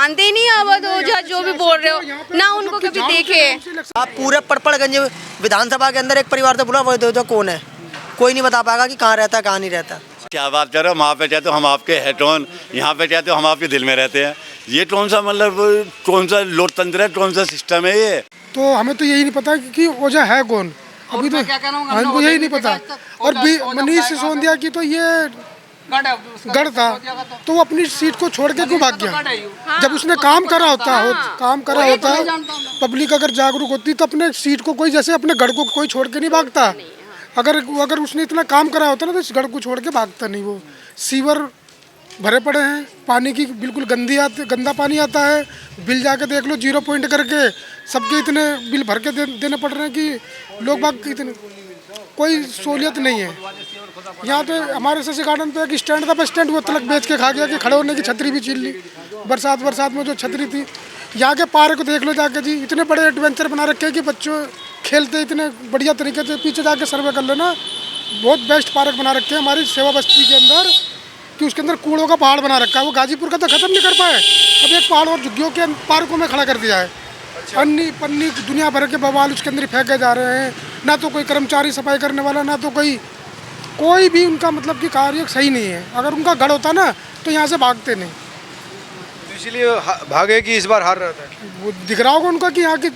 जानते ही नहीं अवध ओझा जो भी बोल रहे हो, ना उनको कभी देखे। आप पूरे पड़पड़गंज विधानसभा के अंदर एक परिवार से बोला अवध ओझा कौन है, कोई नहीं बता पाएगा कि कहाँ रहता है कहाँ नहीं रहता। क्या बात कर रहे हो, वहाँ पे चाहे तो हम आपके है टोन, यहाँ पे चाहे तो हम आपके दिल में रहते हैं। ये कौन सा मतलब कौन सा लोकतंत्र है, कौन सा सिस्टम है ये? तो हमें तो यही नहीं पता कि ओझा है कौन, अभी तो हमको यही नहीं पता। और मनीष सिसोदिया की तो ये गढ़ था, तो वो अपनी सीट को छोड़ के क्यों भाग गया? जब उसने काम करा होता पब्लिक अगर जागरूक होती तो अपने सीट को कोई, जैसे अपने गढ़ को कोई छोड़ के नहीं भागता। अगर उसने इतना काम करा होता ना तो इस गढ़ को छोड़ के भागता नहीं। वो सीवर भरे पड़े हैं, पानी की बिल्कुल गंदा पानी आता है। बिल जाके देख लो, 0 पॉइंट करके सबके इतने बिल भर के देने पड़ रहे हैं कि लोग बाग इतने, कोई सहूलियत नहीं है। यहाँ पे हमारे शशि गार्डन पे एक स्टैंड था, बस स्टैंड वो तलक बेच के खा गया कि खड़े होने की छतरी भी छीन ली। बरसात में जो छतरी थी। यहाँ के पार्क को देख लो जाके जी, इतने बड़े एडवेंचर बना रखे हैं कि बच्चों खेलते इतने बढ़िया तरीके से। पीछे जाके सर्वे कर लेना, बहुत बेस्ट पार्क बना रखे हैं हमारी सेवा बस्ती के अंदर, कि उसके अंदर कूड़ों का पहाड़ बना रखा है। वो गाजीपुर का तो ख़त्म नहीं कर पाए, अब एक पहाड़ और झुग्गियों के पार्कों में खड़ा कर दिया है। पन्नी दुनिया भर के बवाल उसके अंदर फेंके जा रहे हैं। ना तो कोई कर्मचारी सफाई करने वाला, ना तो कोई भी उनका मतलब कि कार्य सही नहीं है। अगर उनका गढ़ होता ना तो यहाँ से भागते नहीं, इसलिए भागे कि इस बार हार रहा था। वो दिख रहा होगा उनका कि यहाँ की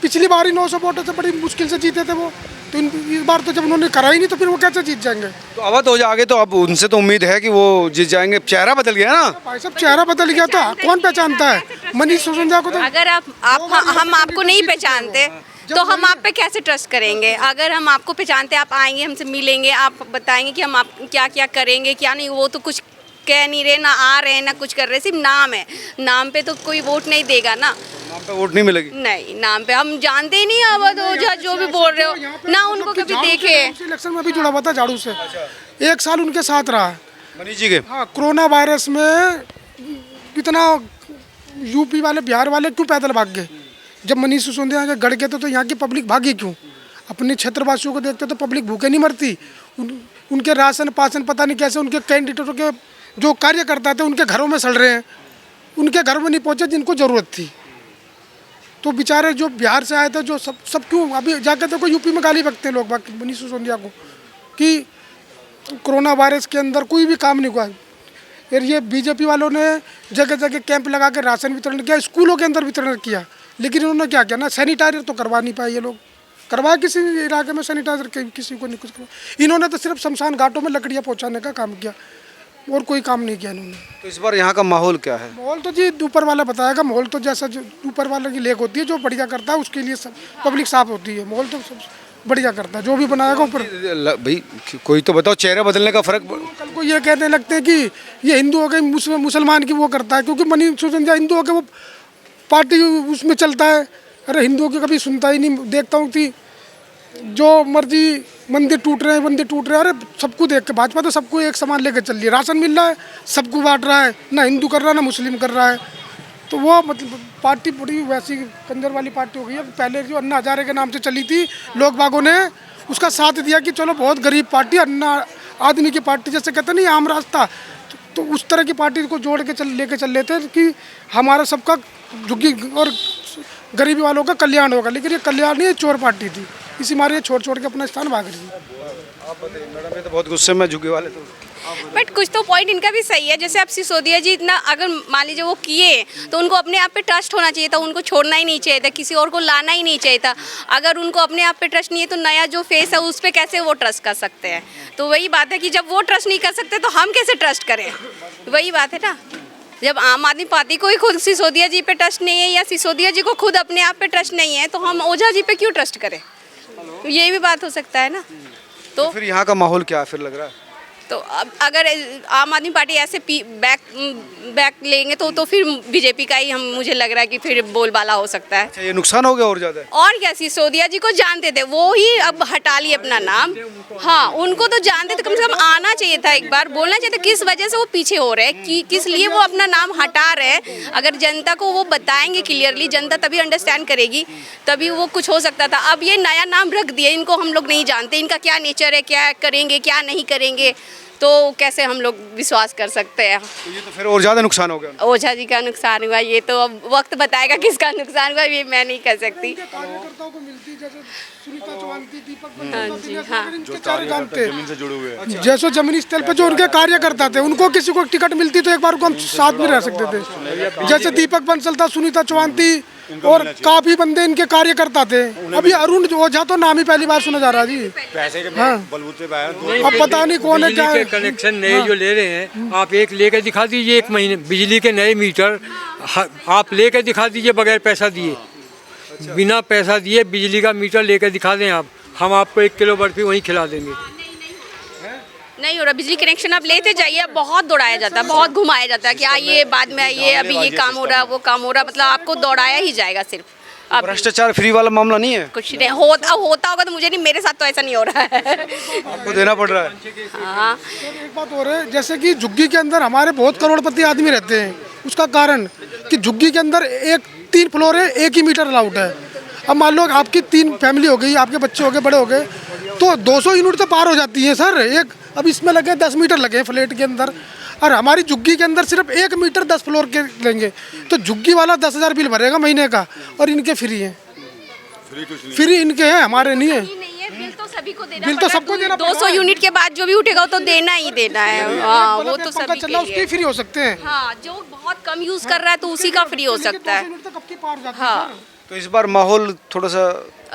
पिछली बार ही 900 वोटों से बड़ी मुश्किल से जीते थे वो, तो इस बार तो जब उन्होंने करा ही नहीं तो फिर वो कैसे जीत जाएंगे? तो अवध ओझा आगे तो अब उनसे तो उम्मीद है कि वो जीत जाएंगे। चेहरा बदल गया ना भाई साहब, चेहरा बदल गया तो कौन पहचानता है? मनीष सिसोदिया को तो अगर हम आपको नहीं पहचानते तो हम आप पे कैसे ट्रस्ट करेंगे? अगर हम आपको पहचानते, आप आएंगे हमसे मिलेंगे, आप बताएंगे कि हम आप क्या क्या करेंगे क्या नहीं, वो तो कुछ कह नहीं रहे, ना आ रहे हैं ना कुछ कर रहे, सिर्फ नाम है। नाम पे तो कोई वोट नहीं देगा ना, नाम पे वोट नहीं मिलेगी। नहीं, नाम पे हम जानते ही नहीं अवध ओझा जो भी बोल रहे हो, ना उनको कभी देखे। इलेक्शन में भी जुड़ा हुआ था झाड़ू से, 1 साल उनके साथ रहा है मनीष जी के। हाँ, कोरोना वायरस में इतना यूपी वाले बिहार वाले क्यों पैदल भाग गए? जब मनीष सिसोदिया के गढ़ के तो यहाँ की पब्लिक भागी क्यों? अपने क्षेत्रवासियों को देखते तो पब्लिक भूखे नहीं मरती। उनके राशन पासन पता नहीं कैसे उनके कैंडिडेटों के जो कार्यकर्ता थे उनके घरों में सड़ रहे हैं, उनके घर में नहीं पहुँचे जिनको ज़रूरत थी। तो बेचारे जो बिहार से आए थे जो सब क्यों अभी जाकर देखो यूपी में गाली बकते हैं लोग बाकी मनीष सिसोदिया को कि कोरोना वायरस के अंदर कोई भी काम नहीं हुआ। और ये बीजेपी वालों ने जगह जगह कैंप लगा के राशन वितरण किया, स्कूलों के अंदर वितरण किया, लेकिन उन्होंने क्या किया ना, सैनिटाइजर तो करवा नहीं पाए ये लोग। करवाया किसी इलाके में सैनिटाइजर, किसी को नहीं कुछ करवा। इन्होंने तो सिर्फ शमशान घाटों में लकड़ियाँ पहुँचाने का काम किया और कोई काम नहीं किया इन्होंने। तो इस बार यहाँ का माहौल क्या है? माहौल तो जी ऊपर वाला बताएगा। माहौल तो जैसा जो ऊपर वाले की लेख होती है, जो बढ़िया करता है उसके लिए सब पब्लिक साफ होती है। माहौल तो सब बढ़िया करता है, जो भी बनाएगा ऊपर। भाई कोई तो बताओ, चेहरे बदलने का फर्क। कल को ये कहने लगते हैं कि ये हिंदू हो गए मुसलमान की वो करता है, क्योंकि मनीष सिसोदिया हिंदू हो के वो पार्टी उसमें चलता है। अरे हिंदुओं की कभी सुनता ही नहीं। देखता हूँ कि जो मर्जी मंदिर टूट रहे हैं, अरे सबको देख के भाजपा तो सबको एक समान लेकर चल रही है। राशन मिल रहा है, सबको बांट रहा है, ना हिंदू कर रहा है ना मुस्लिम कर रहा है। तो वो मतलब पार्टी बड़ी वैसी कंजर वाली पार्टी हो गई है। पहले जो अन्ना हजारे के नाम से चली थी, लोग बागों ने उसका साथ दिया कि चलो बहुत गरीब पार्टी, अन्ना आदमी की पार्टी जैसे कहते नहीं आम रास्ता, तो उस तरह की पार्टी को जोड़ के लेके चल लेते कि हमारा सबका झुग्गी और गरीबी वालों का कल्याण होगा। लेकिन ये कल्याण नहीं, चोर पार्टी थी, इसी मारे छोड़ के अपना स्थान भाग रही थी। आप बताइए मैडम, ये तो बहुत गुस्से में झुग्गी वाले तो। बट कुछ तो पॉइंट इनका भी सही है। जैसे अब सिसोदिया जी इतना अगर मान लीजिए वो किए तो उनको अपने आप पे ट्रस्ट होना चाहिए था, उनको छोड़ना ही नहीं चाहिए था, किसी और को लाना ही नहीं चाहिए था। अगर उनको अपने आप पे ट्रस्ट नहीं है तो नया जो फेस है उस पर कैसे वो ट्रस्ट कर सकते हैं? तो वही बात है कि जब वो ट्रस्ट नहीं कर सकते तो हम कैसे ट्रस्ट करें? वही बात है ना, जब आम आदमी पार्टी को ही खुद सिसोदिया जी पे ट्रस्ट नहीं है या सिसोदिया जी को खुद अपने आप पे ट्रस्ट नहीं है तो हम ओझा जी पे क्यों ट्रस्ट करें? तो यही भी बात हो सकता है ना। तो फिर यहाँ का माहौल क्या फिर लग रहा है? तो अब अगर आम आदमी पार्टी ऐसे बैक लेंगे तो फिर बीजेपी का ही मुझे लग रहा है कि फिर बोलबाला हो सकता है। अच्छा, ये नुकसान हो गया और ज़्यादा। और क्या, सिसोदिया जी को जानते थे, वो ही अब हटा लिए अपना नाम। हाँ, उनको तो जानते थे, कम से कम आना चाहिए था, एक बार बोलना चाहिए था किस वजह से वो पीछे हो रहे हैं, कि किस लिए वो अपना नाम हटा रहे हैं। अगर जनता को वो बताएंगे क्लियरली, जनता तभी अंडरस्टैंड करेगी, तभी वो कुछ हो सकता था। अब ये नया नाम रख दिया, इनको हम लोग नहीं जानते, इनका क्या नेचर है, क्या करेंगे क्या नहीं करेंगे, तो कैसे हम लोग विश्वास कर सकते हैं। तो ये तो फिर और ज़्यादा नुकसान हो गया। ओझा जी का नुकसान हुआ, ये तो अब वक्त बताएगा किसका नुकसान हुआ, ये मैं नहीं कह सकती। कार्यकर्ताओं को मिलती जैसे सुनीता चौहान थी, दीपक हाँ बंसल जी, थे, हाँ। इनके चार काम थे। जमीन से जुड़े हुए हैं। जैसे जमीनी स्थल पे जो उनके कार्यकर्ता थे, उनको किसी को टिकट मिलती तो एक बार को हम साथ में रह सकते थे। जैसे दीपक बंसल था, सुनीता चौहान थी, और काफी बंदे इनके कार्यकर्ता थे। अभी अरुण ओझा तो नाम ही पहली बार सुना जा रहा है जी। पैसे के हाँ। बलबूते पे आया तो अब पता नहीं कौन है क्या बिजली है। के कनेक्शन नए जो ले रहे हैं, आप एक लेकर दिखा दीजिए, 1 महीने बिजली के नए मीटर आप लेकर दिखा दीजिए बगैर पैसा दिए, बिना पैसा दिए बिजली का मीटर लेकर दिखा दें आप, हम आपको 1 किलो बर्फी वहीं खिला देंगे। नहीं हो रहा बिजली कनेक्शन, आप लेते जाइए, बहुत दौड़ाया जाता है, बहुत घुमाया जाता है कि आइए बाद में आइए, अभी ये काम हो रहा है, वो काम हो रहा है, मतलब आपको दौड़ाया ही जाएगा सिर्फ। अब भ्रष्टाचार फ्री वाला मामला नहीं है, कुछ नहीं होता होगा तो मुझे नहीं, मेरे साथ तो ऐसा नहीं हो रहा है। आपको देना पड़ रहा है। हाँ, एक बात और है, जैसे कि झुग्गी के अंदर हमारे बहुत करोड़पति आदमी रहते हैं, उसका कारण कि झुग्गी के अंदर 3 फ्लोर है, 1 ही मीटर अलाउड है। अब मान लो आपकी 3 फैमिली हो गई, आपके बच्चे हो गए, बड़े हो गए, तो 200 यूनिट तो पार हो जाती है सर एक। अब इसमें लगे 10 मीटर लगे फ्लैट के अंदर, और हमारी झुग्गी के अंदर सिर्फ 1 मीटर 10 फ्लोर के लेंगे, तो झुग्गी वाला 10,000 बिल भरेगा महीने का, और इनके फ्री है। फ्री इनके हैं, हमारे नहीं है। नहीं है, बिल तो सभी को देना बिल तो पड़ेगा। सबको देना 200 यूनिट के बाद जो भी उठेगा वो तो देना ही देना है। हाँ, वो तो सभी चल रहा है, के उसके लिए। फ्री हो सकते हैं। हाँ, जो बहुत कम यूज कर रहा है तो उसी का फ्री हो सकता है। 200 यूनिट तो कब की पार हो जाती है हाँ, सर। तो इस बार माहौल थोड़ा सा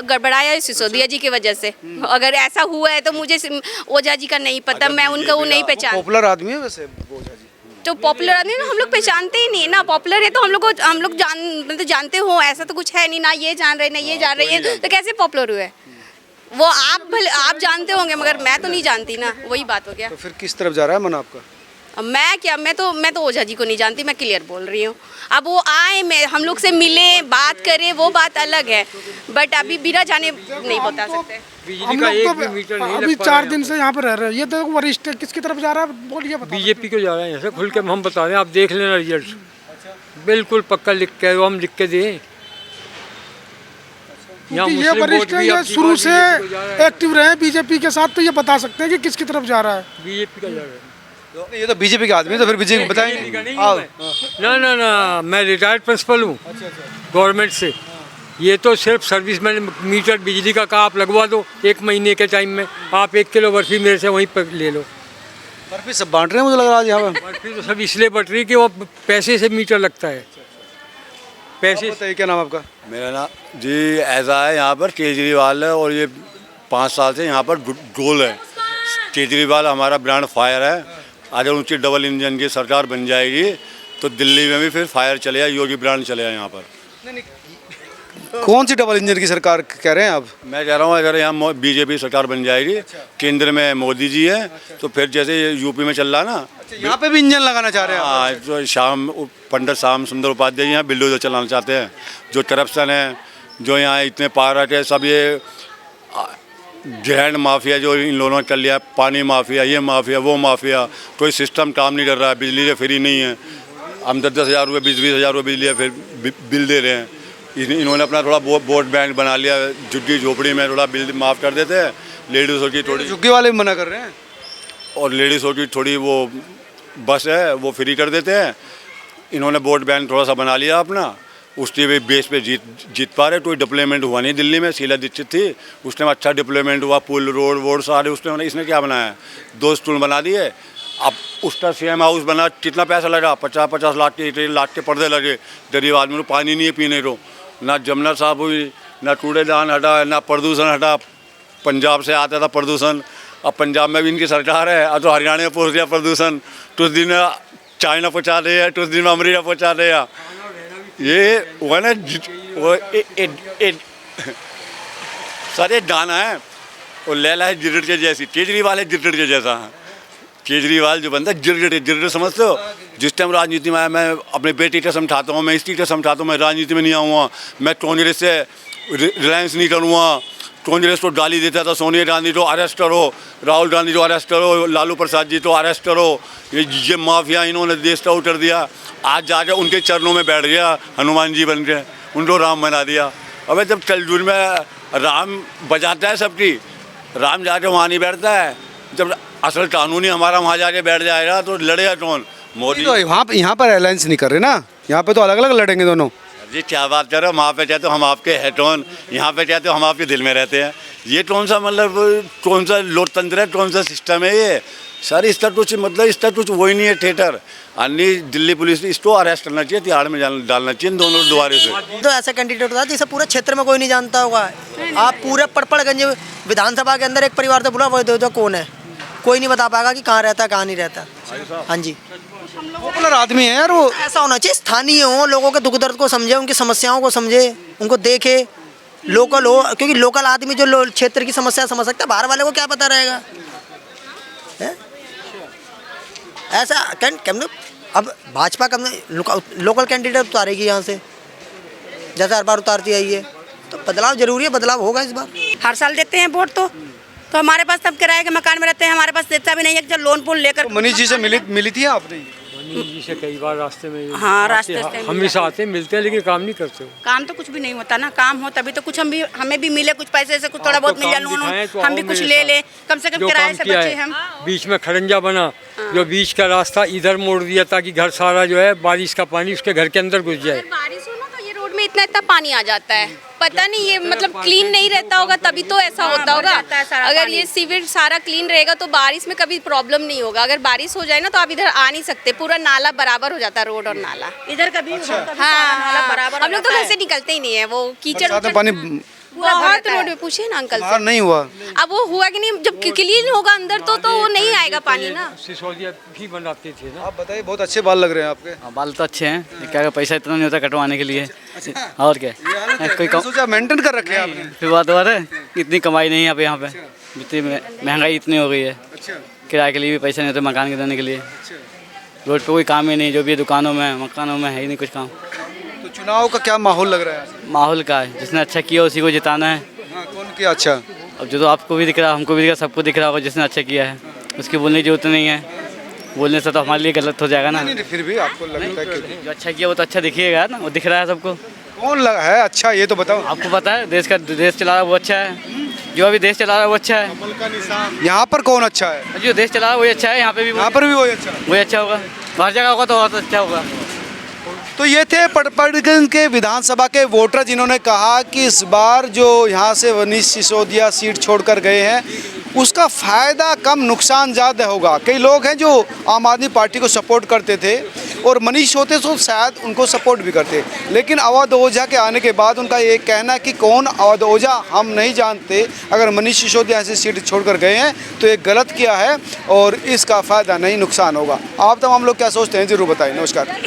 गड़बड़ाया है सिसोदिया जी की वजह से। अगर ऐसा हुआ है तो मुझे ओझा जी का नहीं पता, मैं उनका वो नहीं पहचान। पॉपुलर आदमी है वैसे ओझा जी। तो पॉपुलर आदमी ना हम लोग पहचानते ही नहीं ना, पॉपुलर है तो हम लोग मतलब जानते हो, ऐसा तो कुछ है नहीं ना, ये जान रहे ना ये जान रहे हैं, तो कैसे पॉपुलर हुए? वो आप जानते होंगे मगर मैं तो नहीं जानती ना, वही बात हो गया। तो फिर किस तरफ जा रहा है मन आपका? अब मैं तो ओझा जी को नहीं जानती, मैं क्लियर बोल रही हूँ। अब वो आए, मैं हम लोग से मिले, बात करें, वो बात अलग है, बट अभी बिना जाने नहीं बता सकते। बिजली हम का लोग एक तो भी मीटर नहीं अभी लग पा 4 रहा है। दिन से यहाँ पर रह रहे हैं। ये तो वरिष्ठ है, किसकी तरफ जा रहा है बोलिए, बता। बीजेपी को जा रहा है, ऐसे खुल के हम बता रहे हैं, आप देख लेना रिजल्ट, बिल्कुल पक्का लिख के वो हम लिख के दें। क्योंकि ये वरिष्ठ है, ये शुरू से एक्टिव रहे बीजेपी के साथ, तो ये बता सकते हैं कि किसकी तरफ जा रहा है। बीजेपी का जा रहा है। ये तो बीजेपी का आदमी है, तो फिर बीजेपी बीजेपी का बताएंगे। नहीं हूँ मैं। ना, मैं रिटायर्ड प्रिंसिपल हूँ गवर्नमेंट से। ये तो सिर्फ सर्विस मैन मीटर बिजली का आप लगवा दो 1 महीने के टाइम में, आप 1 किलो बर्फी मेरे से वहीं पर ले लो। बर्फी सब बांट रहे हैं मुझे लग रहा है यहाँ पे। बर्फी तो सब इसलिए बट रही कि वो पैसे से मीटर लगता है, पैसे। बताइए क्या नाम आपका? मेरा नाम जी ऐसा है, यहाँ पर केजरीवाल है और ये 5 साल से यहाँ पर गोल है। केजरीवाल हमारा ब्रांड फायर है। अगर ऊँची डबल इंजन की सरकार बन जाएगी तो दिल्ली में भी फिर फायर चलेगा, योगी ब्रांड चलेगा यहाँ पर। कौन सी डबल इंजन की सरकार कह रहे हैं आप? मैं कह रहा हूँ अगर यहाँ बीजेपी सरकार बन जाएगी, केंद्र में मोदी जी है, तो फिर जैसे यूपी में चल रहा ना, यहाँ पे भी इंजन लगाना चाह रहे हैं आप? हाँ, जो पंडित श्याम सुंदर उपाध्याय यहाँ बिल्डोजर चलाना चाहते हैं। जो करप्शन है, जो यहाँ इतने पावर है, सब ये ग्रैंड माफिया जो इन लोगों ने कर लिया, पानी माफिया, ये माफिया, वो माफिया, कोई सिस्टम काम नहीं कर रहा है। बिजली से फ्री नहीं है, हम 10-10 हज़ार रुपये 20-20 हज़ार रुपये बिजली फिर बिल दे रहे हैं। इन्होंने अपना थोड़ा वोट बैंक बना लिया, झुग्गी झोपड़ी में थोड़ा बिल माफ़ कर देते हैं, लेडीज़ों की थोड़ी, झुग्गी वाले भी मना कर रहे हैं, और लेडीज़ों की थोड़ी वो बस है वो फ्री कर देते हैं। इन्होंने वोट बैंक थोड़ा सा बना लिया अपना, उसकी भी बेस पे जीत पा रहे। कोई डिप्लॉयमेंट हुआ नहीं दिल्ली में, शीला दीक्षित थी, उसने अच्छा डिप्लॉयमेंट हुआ, पुल रोड वोड सारे उसने, इसने क्या बनाया, 2 स्टूल बना दिए। अब उसका CM हाउस बना, कितना पैसा लगा, 50-50 लाख के 1 लाख के पर्दे लगे। गरीब आदमी को पानी नहीं है पीने को, ना जमुना साफ हुई, ना कूड़ेदान हटा, ना प्रदूषण हटा। पंजाब से आता था प्रदूषण, अब पंजाब में भी इनकी सरकार है, अब तो हरियाणा में पहुँच गया प्रदूषण। कुछ दिन चाइना पहुँचा रहे हैं, कुछ दिन में अमेरिका पहुँचा रहे हैं। ये वो ना वो सर एक गाना है, वो लैला है जिरट के जैसी, केजरीवाल है जिरट के जैसा। केजरीवाल जो बनता है जिरट समझते हो। जिस टाइम राजनीति में आया, मैं अपने बेटी का समझाता हूँ, मैं इसकी का समझाता हूँ, मैं राजनीति में नहीं आऊँगा, मैं कांग्रेस से रिलायंस नहीं करूँगा। कांग्रेस को गाली देता था, सोनिया गांधी को अरेस्ट करो, राहुल गांधी को अरेस्ट करो, लालू प्रसाद जी को अरेस्ट करो। ये माफिया इन्होंने देश का उतर दिया। आज जाके उनके चरणों में बैठ गया, हनुमान जी बन गए, उनको राम बना दिया। अबे जब तलजूर में राम बजाता है सबकी, राम जाके वहाँ नहीं बैठता है। जब असल कानूनी हमारा वहाँ जाके बैठ जाएगा तो लड़ेगा कौन? मोदी। तो यहाँ पर अलायंस नहीं कर रहे ना, यहाँ पे तो अलग अलग लड़ेंगे दोनों। जी क्या बात कर रहे हो? वहाँ पे चाहते हो हम आपके है कौन, यहाँ पे चाहते हो हम आपके दिल में रहते हैं। ये कौन सा मतलब कौन सा लोकतंत्र है, कौन सा सिस्टम है ये? सर इसका कुछ मतलब इसका कुछ वही नहीं है थिएटर। अन्य दिल्ली पुलिस इसको अरेस्ट करना चाहिए, तिहाड़ में डालना चाहिए इन दोनों दोबारे से। तो ऐसा कैंडिडेट होता है जिसे पूरे क्षेत्र में कोई नहीं जानता होगा। आप पूरे पड़पड़गंज विधानसभा के अंदर एक परिवार से बुला वो जो कौन है, कोई नहीं बता पाएगा कि कहाँ रहता है कहाँ नहीं रहता। हाँ जी, पॉपुलर आदमी है यार वो। ऐसा होना चाहिए, स्थानीय हो, लोगों के दुख दर्द को समझे, उनकी समस्याओं को समझे, उनको देखे, लोकल हो, क्योंकि लोकल आदमी जो क्षेत्र की समस्या समझ सकता है, बाहर वाले को क्या पता रहेगा है? ऐसा अब भाजपा कम लोकल कैंडिडेट उतारेगी यहाँ से, जैसे हर बार उतारती आई है, तो बदलाव जरूरी है, बदलाव होगा इस बार। हर साल देते हैं वोट, तो हमारे पास तब किराए के मकान में रहते हैं, हमारे पास देता भी नहीं है कि जब लोन पोन लेकर। तो मनीष जी से मिली थी आपने? मनीष जी से कई बार रास्ते में हाँ, रास्ते से हम भी आते हैं, मिलते हैं, लेकिन काम नहीं करते हो। काम तो कुछ भी नहीं होता ना, काम हो तभी तो कुछ हमें भी मिले, कुछ पैसे से कुछ थोड़ा बहुत मिल जाए, लोन हम भी कुछ ले ले, कम से कम किराए से बचे हम। बीच में खड़ंजा बना, जो बीच का रास्ता इधर मोड़ दिया ताकि घर सारा जो है बारिश का पानी उसके घर के अंदर घुस जाए। बारिश हो ना तो ये रोड में इतना पानी आ जाता है, पता नहीं ये मतलब क्लीन नहीं रहता होगा तभी तो ऐसा होता होगा। अगर ये सीवेज सारा क्लीन रहेगा तो बारिश में कभी प्रॉब्लम नहीं होगा। अगर बारिश हो जाए ना तो आप इधर आ नहीं सकते, पूरा नाला बराबर हो जाता है, रोड और नाला इधर कभी हाँ, बराबर हम लोग तो घर से निकलते ही नहीं है, वो कीचड़ पानी बहुत रोड में। पूछिए ना अंकल से, नहीं हुआ। अब वो हुआ कि नहीं, जब क्लीन होगा अंदर तो वो नहीं आएगा पानी ना। सिसोदिया भी बनाते थे ना। आप बताइए, बहुत अच्छे बाल लग रहे हैं आपके। बाल तो अच्छे हैं, क्या पैसा इतना नहीं होता कटवाने के लिए। और क्या कोई सोचा मेंटेन कर रखे हैं आपने। फिर बात है, इतनी कमाई नहीं है अब यहाँ पे, इतनी महंगाई इतनी हो गई है, किराए के लिए भी पैसा नहीं होता, मकान के देने के लिए। रोड पे कोई काम ही नहीं, जो भी दुकानों में मकानों में है ही नहीं कुछ काम। तो चुनाव का क्या माहौल लग रहा है? माहौल का है, जिसने अच्छा किया उसी को जिताना है। हाँ, कौन किया अच्छा? अब जो तो आपको भी दिख रहा है, हमको भी दिख रहा है, सबको दिख रहा होगा, जिसने अच्छा किया है उसकी बोलने की जरूरत नहीं है। बोलने से तो हमारे लिए गलत हो जाएगा ना। नहीं, फिर भी आपको लगता है कि जो अच्छा किया वो तो अच्छा दिखिएगा ना, वो दिख रहा है सबको। कौन लगा है अच्छा, ये तो बताओ। आपको पता है देश चला रहा है वो अच्छा है, जो अभी देश चला रहा है वो अच्छा है। यहाँ पर कौन अच्छा है? जो देश चला रहा है वही अच्छा है, यहाँ पे भी यहाँ पर भी वही अच्छा है। वही अच्छा होगा, हर जगह होगा तो और अच्छा होगा। तो ये थे पड़पड़गंज के विधानसभा के वोटर, जिन्होंने कहा कि इस बार जो यहाँ से मनीष सिसोदिया सीट छोड़कर गए हैं उसका फ़ायदा कम नुकसान ज़्यादा होगा। कई लोग हैं जो आम आदमी पार्टी को सपोर्ट करते थे और मनीष होते तो शायद उनको सपोर्ट भी करते, लेकिन अवध ओझा के आने के बाद उनका ये कहना है कि कौन अवध ओझा हम नहीं जानते। अगर मनीष सिसोदिया से सीट छोड़कर गए हैं तो ये गलत किया है और इसका फ़ायदा नहीं नुकसान होगा। आप तमाम लोग क्या सोचते हैं ज़रूर बताएं। नमस्कार।